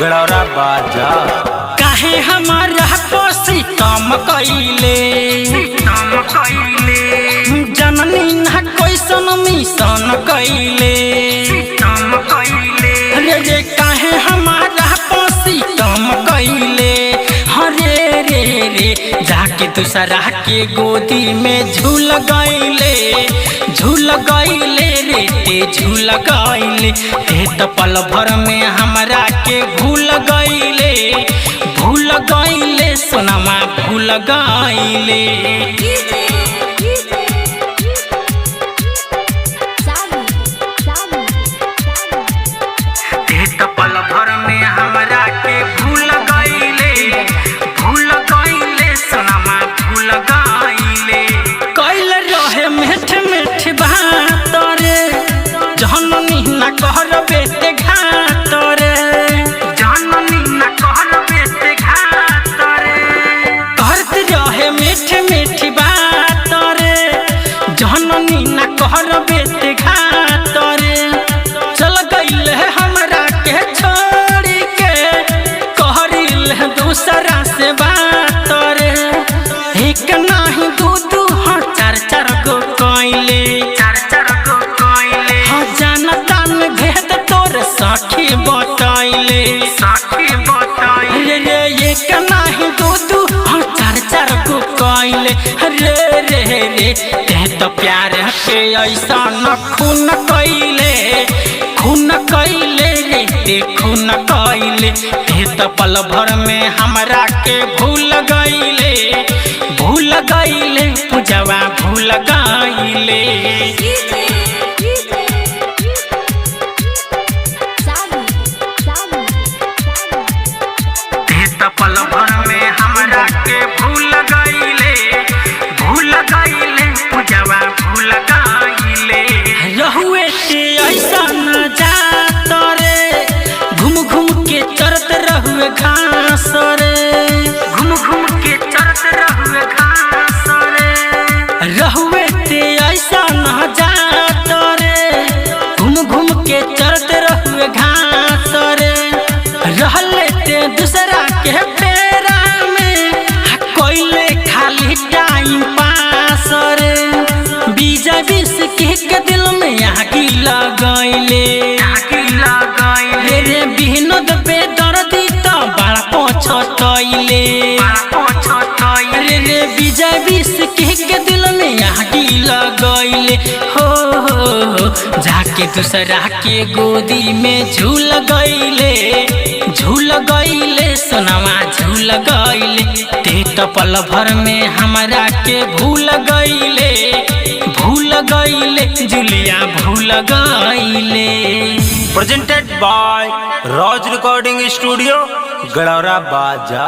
गड़ौरा बाजा काहे हमारा पोसी काम कइले जननी ना कैसन मिशन कइले रे काहे हमारा पोसी काम कइले हरे रे जाके दूसरा के गोदी में झूल गइले रे ते झूल गइले ते तो पल भर में हमरा के भूल गइले सोनमा भूल गइले ते तो पल भर में हमरा के भूल गइले सोनमा भूल गइले कइल रहे मीठ मीठ बात रे जननी ना कहर बेटे घात रे जननी ना कहर बेटे घात रे करत रहे मीठ मीठ बात रे जननी ना कहर बेटे घात रे चल गइल हमरा के छोड़ के कहरिल दूसरा से बात रे एक नाही दू चार गो कइले भेद तोर साखी बताइले रे एक नाही दू चार गो कइले रे ते तो प्यार के ऐसा न खून कइले रे ते खून कइले ते तो पल भर में हमरा के भूल गइले पूजवा भूल गइले पल भर में हमरा के भूल गइले पूजवा भूल गइले रहुए ते ऐसा न जात रे घूम के चरत रहुए घास रे घूम के चरत रहुए घास रे रहुए ते ऐसा न जात रे घूम के चरत रहुए घास रे रहले ते दूसरा के फेरा में कोइले खाली टाइम पास रे बीजा बीस के दिल में आगी लगइले रे बिनोद बेदर्दी तो बड़ा पछतइले रे बीजा बीस के दिल में आगी लगइले हो जाके दूसरा के गोदी में झूल गइले सोनमा झूल गइले ते तो पल भर में हमरा के भूल गइले जुलिया भूल गइले। Presented by Raj recording studio Gadaura बाजा।